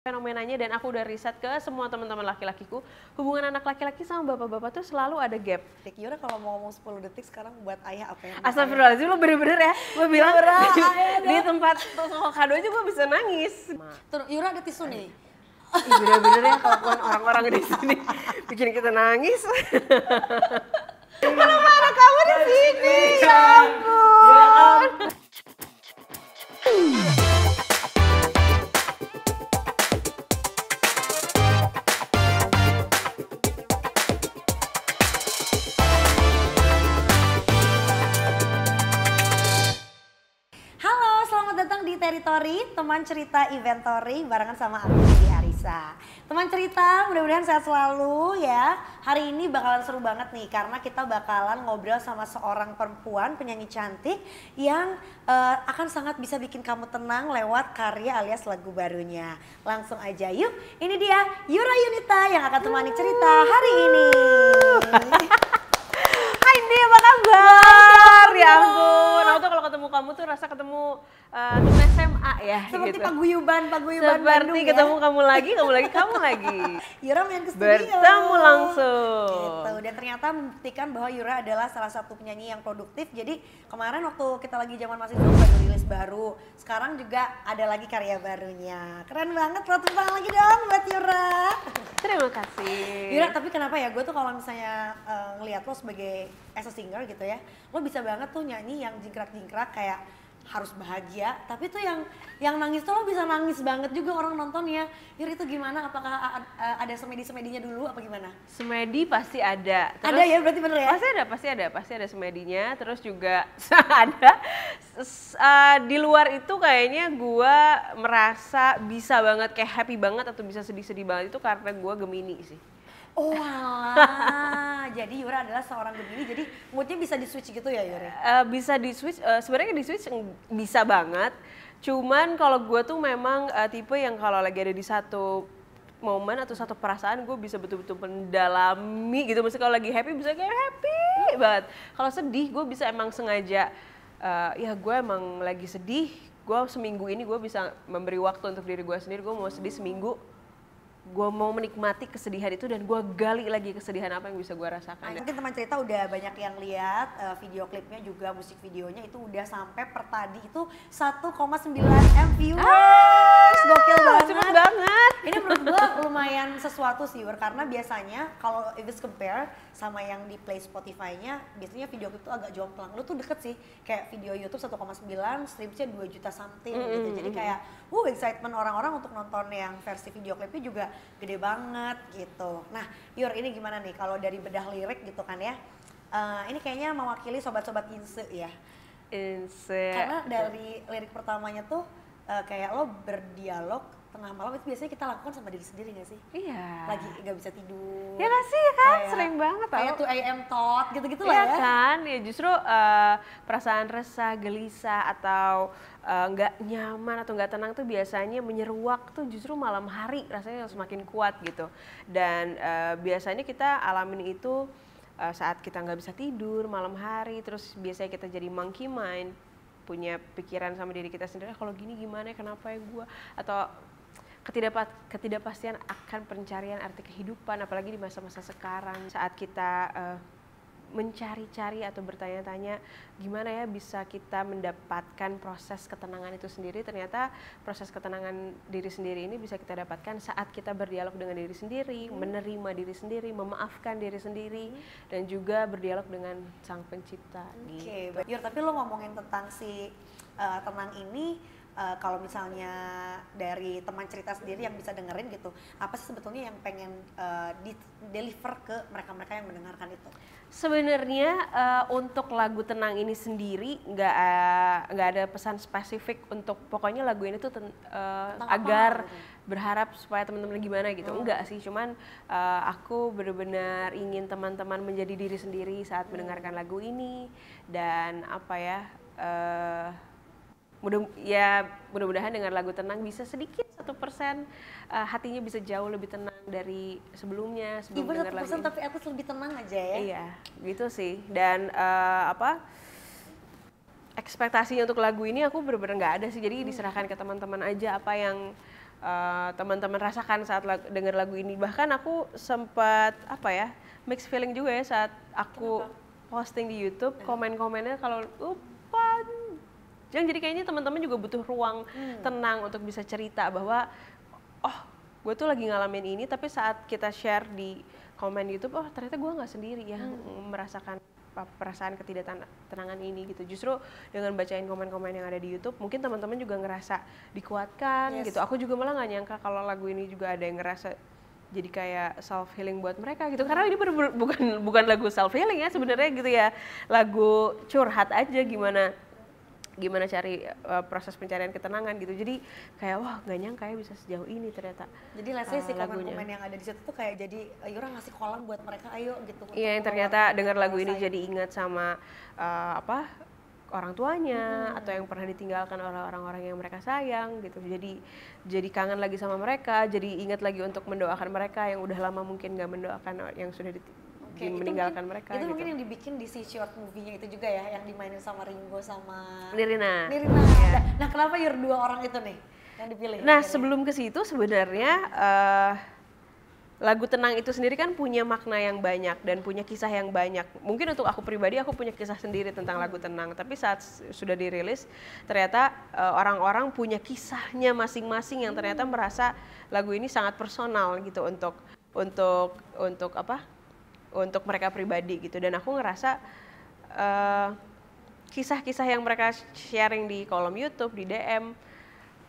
Fenomenanya dan aku udah riset ke semua teman-teman laki-lakiku, hubungan anak laki-laki sama bapak-bapak tuh selalu ada gap. Yura kalau mau ngomong 10 detik sekarang buat ayah apa ya? Astagfirullahaladzim, lo bener-bener ya, gue bilang di tempat toko kado aja gue bisa nangis. Tuh, Yura ada tisu nih. Ih, bener-bener ya kelakuan orang-orang di sini bikin kita nangis. Kenapa anak kamu di sini? Ya ampun. Halo, selamat datang di Teritori, teman cerita Inventory barengan sama aku Didi Arisa. Teman cerita, mudah-mudahan sehat selalu ya. Hari ini bakalan seru banget nih karena kita bakalan ngobrol sama seorang perempuan penyanyi cantik yang akan sangat bisa bikin kamu tenang lewat karya alias lagu barunya. Langsung aja yuk, ini dia Yura Yunita yang akan temani cerita hari ini. Hai Di, apa kabar? Ya ampun, aku tuh kalau ketemu kamu tuh rasa ketemu temen SMA ya. Seperti gitu. paguyuban Seperti Bandung ketemu ya. kamu lagi. Yura main ke studio. Bertemu langsung. Gitu. Dan ternyata membuktikan bahwa Yura adalah salah satu penyanyi yang produktif. Jadi kemarin waktu kita lagi zaman masih dulu baru rilis baru. Sekarang juga ada lagi karya barunya. Keren banget, tepuk tangan lagi dong buat Yura. Terima kasih. Yura, tapi kenapa ya gue tuh kalau misalnya ngeliat lo sebagai as a singer gitu ya, lo bisa banget tuh nyanyi yang jingkrak-jingkrak kayak harus bahagia, tapi tuh yang nangis tuh lo bisa nangis banget juga orang nontonnya. Yur, itu gimana? Apakah ada semedi-semedinya dulu apa gimana? Semedi pasti ada. Terus, ada ya, berarti bener ya? Pasti ada semedinya. Terus juga ada di luar itu kayaknya gue merasa bisa banget kayak happy banget atau bisa sedih-sedih banget itu karena gue Gemini sih. Oh alah, jadi Yura adalah seorang Gemini, jadi moodnya bisa di switch gitu ya Yura? Bisa di switch, sebenarnya di switch bisa banget. Cuman kalau gue tuh memang tipe yang kalau lagi ada di satu momen atau satu perasaan gue bisa betul-betul mendalami gitu. Maksudnya kalau lagi happy bisa kayak happy banget. Kalau sedih gue bisa emang sengaja, ya gue emang lagi sedih. Gue seminggu ini gue bisa memberi waktu untuk diri gue sendiri. Gue mau sedih seminggu. Gue mau menikmati kesedihan itu dan gue gali lagi kesedihan apa yang bisa gue rasakan. Mungkin teman cerita udah banyak yang lihat video klipnya juga, musik videonya itu udah sampai per tadi itu 1,9 M viewers. Gokil banget. Cepet banget. Ini menurut gue lumayan sesuatu sih, karena biasanya kalau if it's compare sama yang di play Spotify-nya, biasanya video klip tuh agak jomplang. Lu tuh deket sih, kayak video YouTube 1,9, streamsnya 2 juta something gitu. Jadi kayak excitement orang-orang untuk nonton yang versi video klipnya juga gede banget gitu. Nah, Yur, ini gimana nih kalau dari bedah lirik gitu kan ya? Ini kayaknya mewakili sobat-sobat Inse ya. Inse. Karena dari lirik pertamanya tuh kayak lo berdialog tengah malam, itu biasanya kita lakukan sama diri sendiri gak sih? Iya. Lagi gak bisa tidur. Ya gak sih kan, sering banget tau. Kayak 2 AM thought gitu-gitu lah ya. ya. Kan, ya justru perasaan resah, gelisah atau nggak nyaman atau nggak tenang tuh biasanya menyeruak tuh justru malam hari rasanya semakin kuat gitu. Dan biasanya kita alamin itu saat kita nggak bisa tidur malam hari, terus biasanya kita jadi monkey mind, punya pikiran sama diri kita sendiri, kalau gini gimana, kenapa ya gue, atau ketidakpastian akan pencarian arti kehidupan, apalagi di masa-masa sekarang saat kita mencari-cari atau bertanya-tanya gimana ya bisa kita mendapatkan proses ketenangan itu sendiri. Ternyata proses ketenangan diri sendiri ini bisa kita dapatkan saat kita berdialog dengan diri sendiri, menerima diri sendiri, memaafkan diri sendiri, dan juga berdialog dengan Sang Pencipta. Oke, Yur, tapi lo ngomongin tentang si tenang ini, kalau misalnya dari teman cerita sendiri yang bisa dengerin gitu, apa sih sebetulnya yang pengen di-deliver ke mereka-mereka yang mendengarkan itu? Sebenarnya untuk lagu Tenang ini sendiri nggak ada pesan spesifik untuk pokoknya lagu ini tuh agar berharap supaya teman-teman gimana gitu. Enggak sih, cuman aku benar-benar ingin teman-teman menjadi diri sendiri saat mendengarkan lagu ini. Dan apa ya, mudah-mudahan dengan lagu Tenang bisa sedikit 1% hatinya bisa jauh lebih tenang dari sebelumnya sebelum dengar lagu ini. Tapi aku lebih tenang aja ya. Iya, gitu sih. Dan ekspektasinya untuk lagu ini aku benar-benar nggak ada sih. Jadi diserahkan ke teman-teman aja apa yang teman-teman rasakan saat denger lagu ini. Bahkan aku sempat mixed feeling juga ya saat aku posting di YouTube, komen-komennya kalau panjang, jadi kayaknya teman-teman juga butuh ruang tenang untuk bisa cerita bahwa gue tuh lagi ngalamin ini, tapi saat kita share di komen YouTube, ternyata gue nggak sendiri yang merasakan perasaan ketidaktenangan ini gitu. Justru dengan bacain komen-komen yang ada di YouTube, mungkin teman-teman juga ngerasa dikuatkan gitu. Aku juga malah nggak nyangka kalau lagu ini juga ada yang ngerasa jadi kayak self healing buat mereka gitu. Karena ini bukan lagu self healing ya sebenarnya gitu ya, lagu curhat aja gimana cari proses pencarian ketenangan gitu. Jadi kayak nggak nyangka ya bisa sejauh ini ternyata. Jadi let's say komen-komen yang ada di situ tuh kayak jadi Yura ngasih kolam buat mereka, ayo gitu. Iya, yang ternyata dengar lagu ini jadi ingat sama orang tuanya atau yang pernah ditinggalkan oleh orang-orang yang mereka sayang gitu. Jadi kangen lagi sama mereka, jadi ingat lagi untuk mendoakan mereka yang udah lama mungkin nggak mendoakan yang sudah meninggalkan mereka. Itu gitu. mungkin yang dibikin di si short movie-nya itu juga ya, yang dimainin sama Ringo sama Nirina. Ya. Nah, kenapa dua orang itu nih yang dipilih? Nah, sebelum ke situ sebenarnya lagu Tenang itu sendiri kan punya makna yang banyak dan punya kisah yang banyak. Mungkin untuk aku pribadi aku punya kisah sendiri tentang lagu Tenang, tapi saat sudah dirilis ternyata orang-orang punya kisahnya masing-masing yang ternyata merasa lagu ini sangat personal gitu untuk mereka pribadi gitu. Dan aku ngerasa kisah-kisah yang mereka sharing di kolom YouTube, di DM,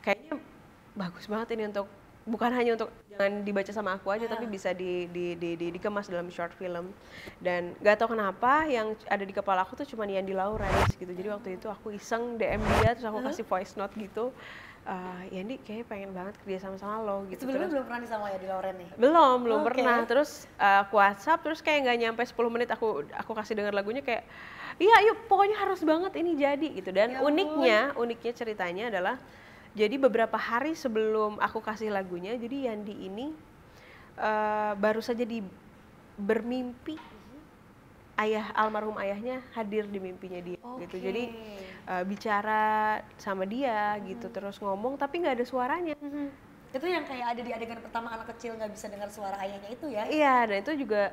kayaknya bagus banget ini untuk bukan hanya untuk jangan dibaca sama aku aja, tapi bisa dikemas dalam short film. Dan gak tahu kenapa yang ada di kepala aku tuh cuma Yandi Laurens gitu. Jadi waktu itu aku iseng DM dia, terus aku kasih voice note gitu. Yandi kayaknya pengen banget kerja sama lo gitu. Sebelumnya belum pernah sama Yandi Laurens nih? Belum pernah. Terus aku WhatsApp, terus kayak nggak nyampe 10 menit aku kasih denger lagunya kayak iya yuk pokoknya harus banget ini jadi gitu. Dan uniknya ceritanya adalah jadi beberapa hari sebelum aku kasih lagunya, jadi Yandi ini baru saja bermimpi almarhum ayahnya hadir di mimpinya dia gitu. Jadi bicara sama dia gitu, terus ngomong tapi nggak ada suaranya. Itu yang kayak ada di adegan pertama anak kecil nggak bisa dengar suara ayahnya itu ya? Iya, dan itu juga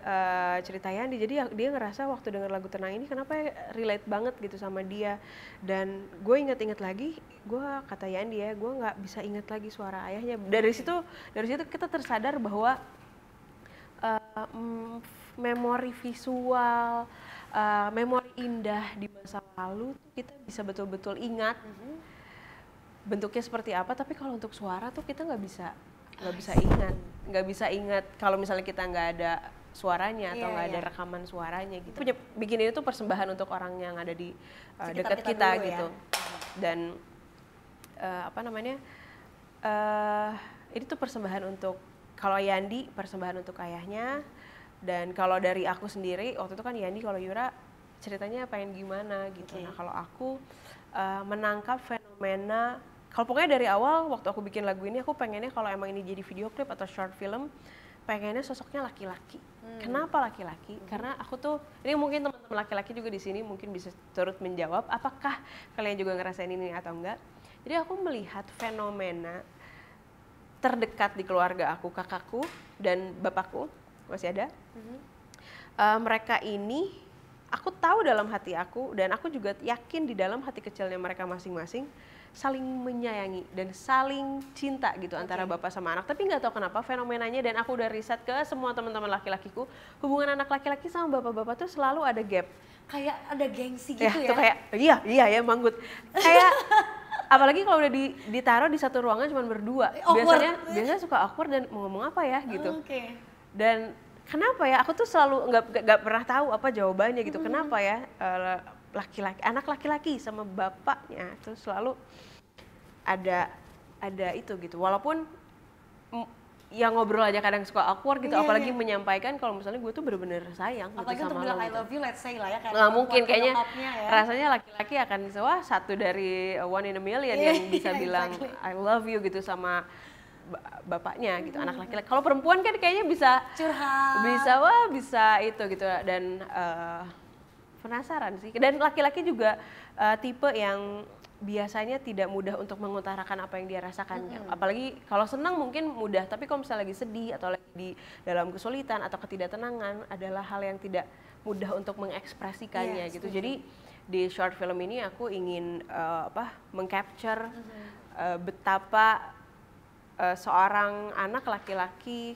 cerita Yandi. Jadi dia ngerasa waktu dengar lagu Tenang ini kenapa relate banget gitu sama dia. Dan gue inget-inget lagi, kata Yandi ya, gue nggak bisa inget lagi suara ayahnya. Dari situ kita tersadar bahwa memori visual, memori indah di masa lalu kita bisa betul-betul ingat. Bentuknya seperti apa, tapi kalau untuk suara tuh kita nggak bisa ingat kalau misalnya kita nggak ada suaranya atau nggak ada rekaman suaranya gitu. Bikin ini tuh persembahan untuk orang yang ada di dekat kita gitu. Dan ini tuh persembahan untuk, kalau Yandi persembahan untuk ayahnya, dan kalau dari aku sendiri waktu itu kan Yandi kalau Yura ceritanya pengen gimana gitu. Nah kalau aku menangkap fenomena, kalau pokoknya dari awal waktu aku bikin lagu ini aku pengennya kalau emang ini jadi video klip atau short film, pengennya sosoknya laki-laki. Kenapa laki-laki? Karena aku tuh, ini mungkin teman-teman laki-laki juga di sini mungkin bisa turut menjawab apakah kalian juga ngerasain ini atau enggak. Jadi aku melihat fenomena terdekat di keluarga aku, kakakku dan bapakku masih ada. Mereka ini aku tahu dalam hati aku, dan aku juga yakin di dalam hati kecilnya mereka masing-masing saling menyayangi dan saling cinta gitu antara bapak sama anak. Tapi nggak tahu kenapa fenomenanya, dan aku udah riset ke semua teman-teman laki-lakiku, hubungan anak laki-laki sama bapak-bapak tuh selalu ada gap. Kayak ada gengsi gitu ya? Tuh kayak iya ya manggut. Kayak apalagi kalau udah ditaruh di satu ruangan cuma berdua. Biasanya suka awkward dan mau ngomong apa ya gitu. Dan kenapa ya? Aku tuh selalu nggak pernah tahu apa jawabannya gitu. Kenapa ya anak laki-laki sama bapaknya tuh selalu ada itu gitu. Walaupun yang ngobrol aja kadang suka awkward gitu, apalagi menyampaikan kalau misalnya gue tuh bener-bener sayang apalagi gitu sama lo. Apalagi untuk bilang I love you, let's say lah ya. Nggak mungkin kayaknya rasanya laki-laki akan satu dari 1 in a million yang bisa bilang I love you gitu sama bapaknya gitu, anak laki-laki. Kalau perempuan kan kayaknya bisa curhat, bisa itu gitu. Dan penasaran sih. Dan laki-laki juga tipe yang biasanya tidak mudah untuk mengutarakan apa yang dia rasakan. Apalagi kalau senang mungkin mudah, tapi kalau misalnya lagi sedih atau lagi di dalam kesulitan atau ketidaktenangan adalah hal yang tidak mudah untuk mengekspresikannya gitu. Jadi di short film ini aku ingin mengcapture betapa seorang anak laki-laki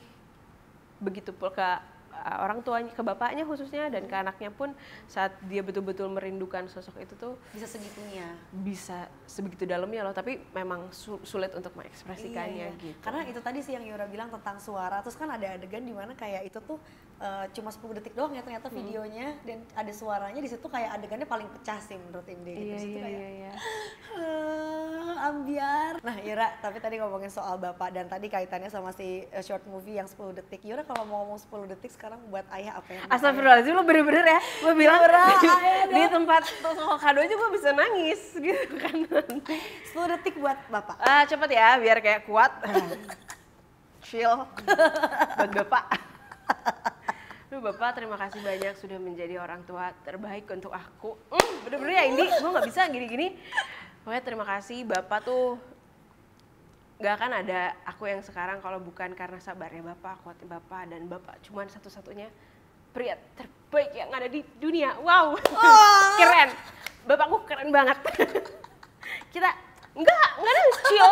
begitu pula orang tuanya, ke bapaknya khususnya dan ke anaknya pun saat dia betul-betul merindukan sosok itu tuh bisa segitunya, bisa sebegitu dalamnya loh, tapi memang sulit untuk mengekspresikannya gitu. Karena itu tadi sih yang Yura bilang tentang suara, terus kan ada adegan dimana kayak itu tuh cuma 10 detik doang ya ternyata videonya dan ada suaranya di situ, kayak adegannya paling pecah sih menurut Inde gitu. Ambiar. Nah Yura, tapi tadi ngomongin soal bapak dan tadi kaitannya sama si short movie yang 10 detik. Yura kalau mau ngomong 10 detik sekarang buat ayah apa yang Astagfirullahaladzim, lo bener-bener ya, gue bilang di tempat toko kado aja gue bisa nangis gitu kan. 10 detik buat bapak. Cepet ya, biar kayak kuat. Chill buat bapak. Bapak terima kasih banyak sudah menjadi orang tua terbaik untuk aku. Bener-bener ya Indi, gue gak bisa gini-gini. Pokoknya terima kasih Bapak tuh, gak akan ada aku yang sekarang kalau bukan karena sabarnya Bapak, kuatnya Bapak, dan Bapak cuman satu-satunya pria terbaik yang ada di dunia. Wow, keren. Bapakku keren banget. Kita enggak chill.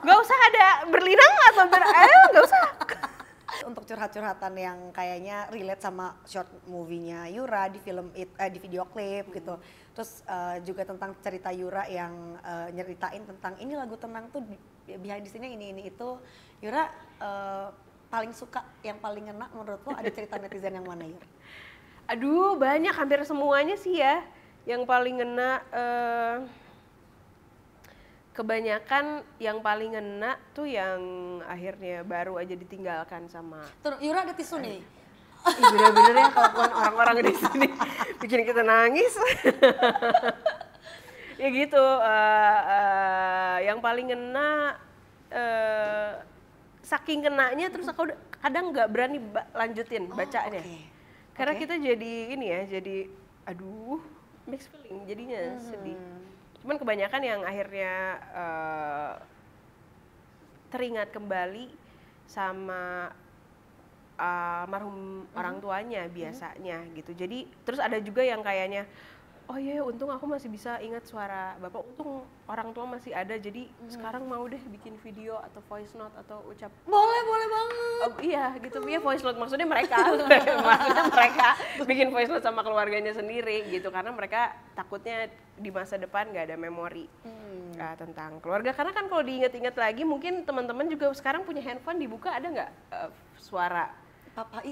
Gak usah ada berlinang atau gak usah. Untuk curhat-curhatan yang kayaknya relate sama short movie-nya Yura di film di video klip gitu. Terus juga tentang cerita Yura yang nyeritain tentang ini lagu tenang tuh behind the scene-nya ini itu. Yura paling suka, yang paling ngena menurut lo ada cerita netizen yang mana Yura? Aduh banyak, hampir semuanya sih ya. Yang paling ngena kebanyakan yang paling ngena tuh yang akhirnya baru aja ditinggalkan sama. Tuh, Yura ada tisu nih. Bener-bener ya kelakuan orang-orang di sini bikin kita nangis. Ya gitu. Yang paling ngena saking kenanya terus aku kadang nggak berani lanjutin bacanya. Karena kita jadi ini ya, jadi aduh mixed feeling jadinya sedih. Cuman kebanyakan yang akhirnya teringat kembali sama almarhum orang tuanya biasanya gitu. Jadi terus ada juga yang kayaknya, oh iya untung aku masih bisa ingat suara bapak, untung orang tua masih ada, jadi sekarang mau deh bikin video atau voice note atau ucap. Boleh banget. Oh, iya gitu, ya voice note maksudnya mereka bikin voice note sama keluarganya sendiri gitu, karena mereka takutnya di masa depan nggak ada memori tentang keluarga. Karena kan kalau diingat-ingat lagi, mungkin teman-teman juga sekarang punya handphone, dibuka ada nggak suara papa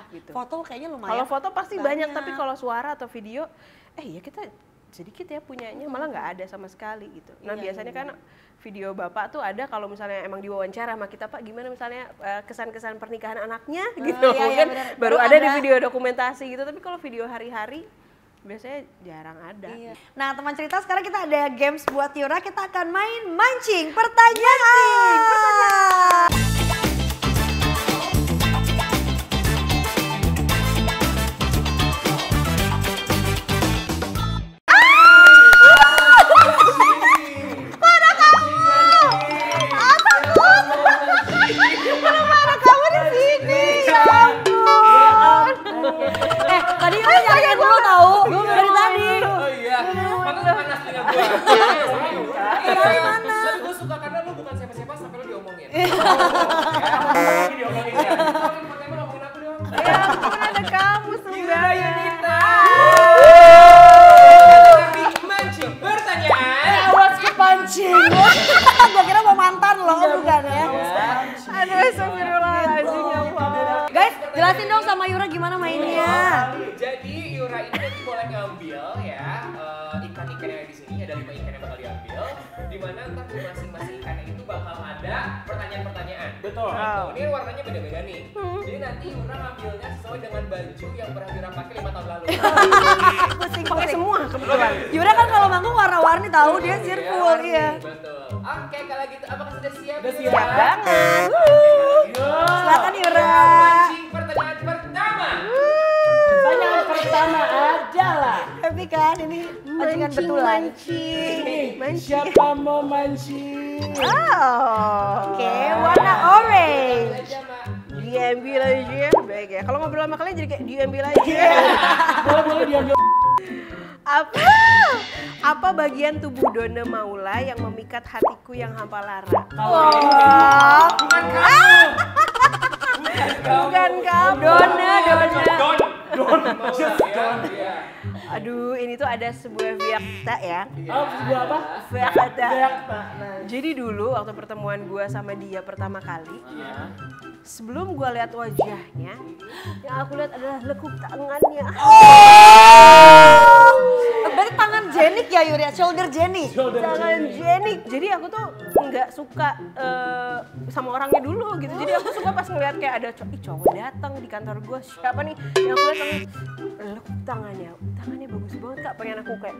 gitu. Foto kayaknya lumayan. Kalau foto pasti banyak, tapi kalau suara atau video, ya kita sedikit ya punyanya, malah nggak ada sama sekali gitu. Nah biasanya kan video bapak tuh ada kalau misalnya emang diwawancara sama kita, Pak gimana misalnya kesan-kesan pernikahan anaknya gitu, mungkin baru ada di video dokumentasi gitu. Tapi kalau video hari-hari biasanya jarang ada. Nah teman cerita, sekarang kita ada games buat Yura, kita akan main mancing pertanyaan. Tadi Yura nyariin dulu tahu. Dari tadi. Oh iya. Panas dengan gue. Dari mana? Gue suka karena lu bukan siapa-siapa sampai lu diomongin. Lagi diomongin ya. Ngomongin aku dong. Ya ampun, ada kamu sebenarnya. Yunita. Mancing pertanyaan. Awas kepancing. Gue kira mau mantan loh, bukan ya? Aduh, astagfirullahaladzim ya Allah. Guys, jelasin dong sama Yura gimana mainnya. Jadi Yura ini nanti boleh ngambil ya ikan-ikan yang ada di sini, ada 5 ikan yang bakal diambil. Dimana ntar di masing-masing ikannya itu bakal ada pertanyaan-pertanyaan. Betul. Ini warnanya beda-beda nih. Jadi nanti Yura ngambilnya sesuai dengan baju yang pernah Yura pakai 5 tahun lalu. Pusing Pakai semua kebetulan. Yura kan kalau manggung warna-warni tahu, dia cheerful, iya. Betul. Oke, kalau gitu apakah sudah siap? Udah siap banget. Silakan Yura. Mancing pertanyaan pertama. Pertanyaan pertama adalah Happy kan ini pancingan betulan. Siapa mau mancing? Oh. Oke, warna orange. Aja, Mbak. Diambil aja. Baik ya. Kalau ngobrol sama kalian jadi kayak diambil aja. Boleh diambil. Apa bagian tubuh Donna Maula yang memikat hatiku yang hampa lara? Bukan kamu. Bukan kamu. Donna. Don. Iya. Aduh, ini tuh ada sebuah fakta ya. Sebuah apa? Fakta. Fakta. Jadi dulu waktu pertemuan gue sama dia pertama kali, sebelum gue lihat wajahnya, yang aku lihat adalah lekuk tangannya. Berarti tangan Jenik ya Yura, shoulder Jenik. Tangan Jenik. Jadi aku tuh nggak suka sama orangnya dulu gitu. Jadi aku suka pas ngeliat kayak ada cowok datang di kantor gue. Siapa nih? Yang aku lihat lekuk tangannya. Tangannya bagus banget kak. Pengen aku kayak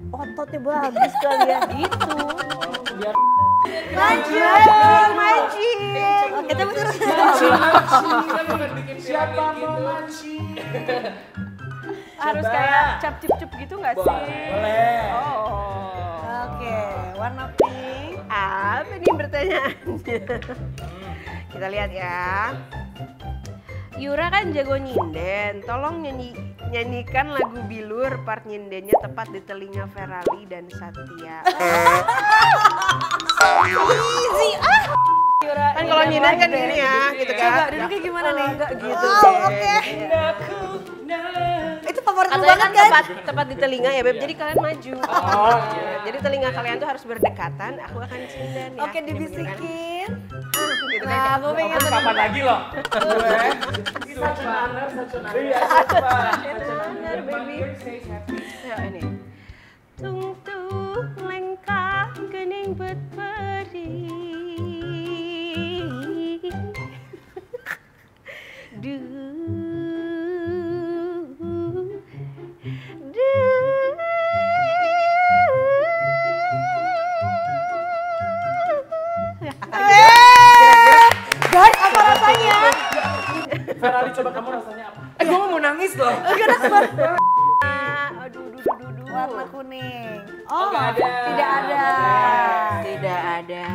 ototnya bagus kali ya gitu. Biar Mancing. Oke, tapi terus. Kita bukan bikin siapa piramid mau gitu. mancing? Harus Coba. kayak cap-cip-cip gitu nggak sih? Boleh. Oh. Oke, warna pink. Apa nih pertanyaannya? Kita lihat ya. Yura kan jago nyinden, tolong nyanyikan lagu Bilur part nyindennya tepat di telinga Ferali dan Satya. Easy Yura, Kan kalau nyinden kan gini ya, gitu kan. Coba duduknya gimana nih? Enggak gitu. Oke. Itu favorit lu Katanya banget kan kan? tepat di telinga ya, Beb. Jadi kalian maju. Ya, jadi telinga kalian tuh harus berdekatan, aku akan cinden ya. Oke, dibisikin. Gitu kan. Nah, aku pengen Kapan lagi loh? Such an honor. Iya, Benar, baby. Ya, ini. Tung tung lengkap gening betperi. Guys, apa rasanya? Ferrari, coba kamu rasanya apa? Gue mau nangis loh. Aduh. Warna kuning. Oh, nggak ada. tidak ada. Tidak ada.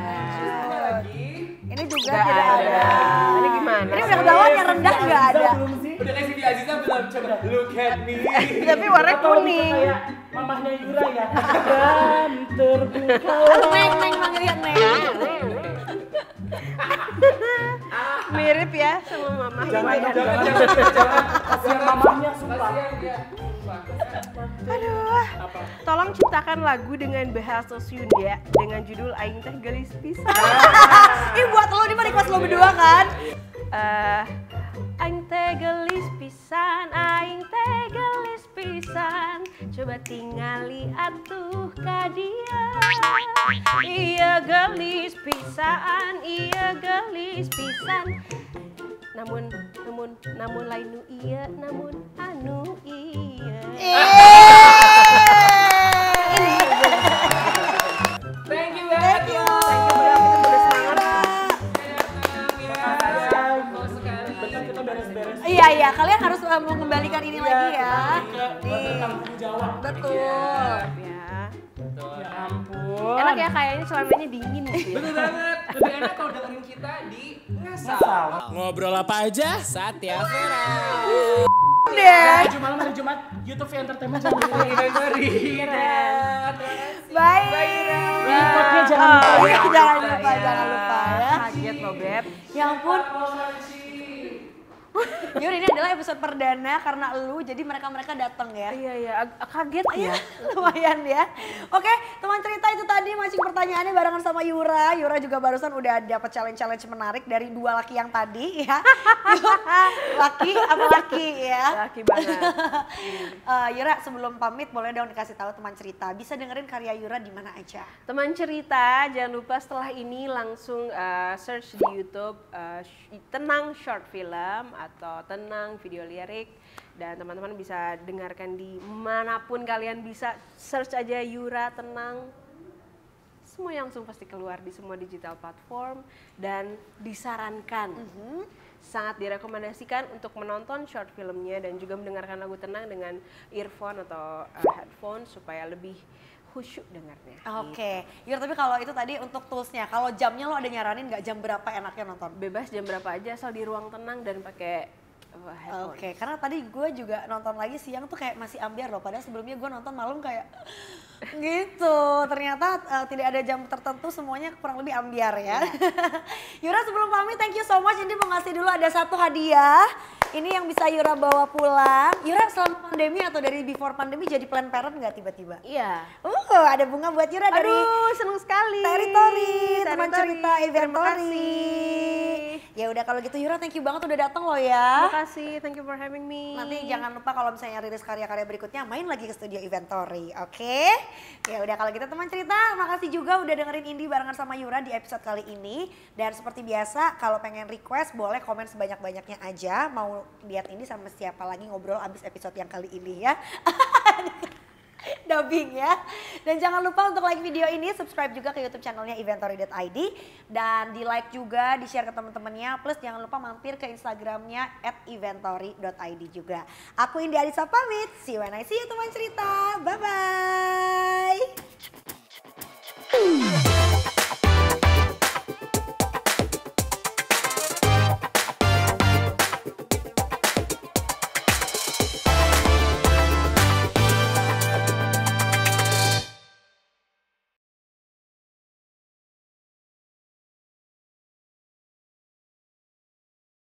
Lagi. Ini juga Nggak tidak ada. Ini gimana? Ini udah ketahuan yang rendah nggak ada. Belum sih? Udah kasih di Aziza belum? Coba look at me. Tapi warna Atau bisa kuning. kayak mamahnya Yura ya. Dan terbuka. Neng manggilnya Neng. Mirip ya sama mama. Jangan. Kasihan mamahnya sumpah. Kasihan dia. Aduh. Apa? Tolong ciptakan lagu dengan bahasa Sunda dengan judul Aing Teh Gelis Pisan. Ini buat lo, ini mah request lo berdua kan? Aing teh gelis pisan, aing teh gelis pisan. Coba tingali atuh ka dia. Iya gelis pisan, iya gelis pisan. Namun lain nu iya, namun anu iya. Thank you banget. Thank you. Kita beres-beres. Iya, kalian harus mengembalikan ini lagi ya. Ke kampung Jawa. Betul. Ya. Ya ampun. Enak ya kayaknya celananya dingin gitu ya. Betul banget. Lebih enak kalau dengerin kita di Ngasal. Ngasal. Ngobrol apa aja? Satya Vera. Deh. Hari Jumat, YouTube Entertainment jangan lupa. Bye. Ikutnya jangan lupa. Iya, jangan lupa ya. Kaget loh Beb. Ya ampun. Yur, ini adalah episode perdana karena elu, jadi mereka datang ya. Iya, kaget ya. Lumayan ya. Oke, teman cerita itu tadi mancing pertanyaannya barengan sama Yura. Yura juga barusan udah dapat challenge menarik dari dua laki yang tadi ya. Laki apa laki ya? Laki banget. Yura, sebelum pamit boleh dong dikasih tahu teman cerita bisa dengerin karya Yura di mana aja. Teman cerita, jangan lupa setelah ini langsung search di YouTube Tenang Short Film atau Tenang Video Lirik, dan teman-teman bisa dengarkan di manapun kalian bisa search aja Yura Tenang. Semua yang langsung pasti keluar di semua digital platform, dan disarankan, sangat direkomendasikan untuk menonton short filmnya dan juga mendengarkan lagu Tenang dengan earphone atau headphone supaya lebih khusyuk dengarnya. Oke, Yura, tapi kalau itu tadi untuk toolsnya, kalau jamnya lo ada nyaranin nggak jam berapa enaknya nonton? Bebas jam berapa aja asal di ruang tenang dan pakai headphone. Oke, karena tadi gue juga nonton lagi siang tuh kayak masih ambiar loh, padahal sebelumnya gue nonton malam kayak gitu. Ternyata tidak ada jam tertentu, semuanya kurang lebih ambiar ya. Yura, sebelum pamit thank you so much. Ini mau ngasih dulu ada satu hadiah. Ini yang bisa Yura bawa pulang. Yura, selama pandemi atau dari before pandemi jadi plan parent nggak tiba-tiba? Iya. Ada bunga buat Yura dari Aduh, seneng sekali. Territory, teman Territory. cerita Terima Inventory. kasih. Ya udah kalau gitu Yura, thank you banget udah datang loh ya. Terima kasih, thank you for having me. Nanti jangan lupa kalau misalnya rilis karya-karya berikutnya main lagi ke studio Inventory, oke? Ya udah kalau gitu teman cerita, makasih juga udah dengerin Indi barengan sama Yura di episode kali ini. Dan seperti biasa kalau pengen request boleh komen sebanyak-banyaknya aja, mau lihat ini sama siapa lagi ngobrol abis episode yang kali ini ya. Dubbing ya. Dan jangan lupa untuk like video ini, subscribe juga ke YouTube channelnya inventory.id dan di like juga, di share ke teman-temannya. Plus jangan lupa mampir ke Instagramnya @inventory.id juga. Aku Indi Arisa pamit. See you when I see you teman cerita. Bye bye.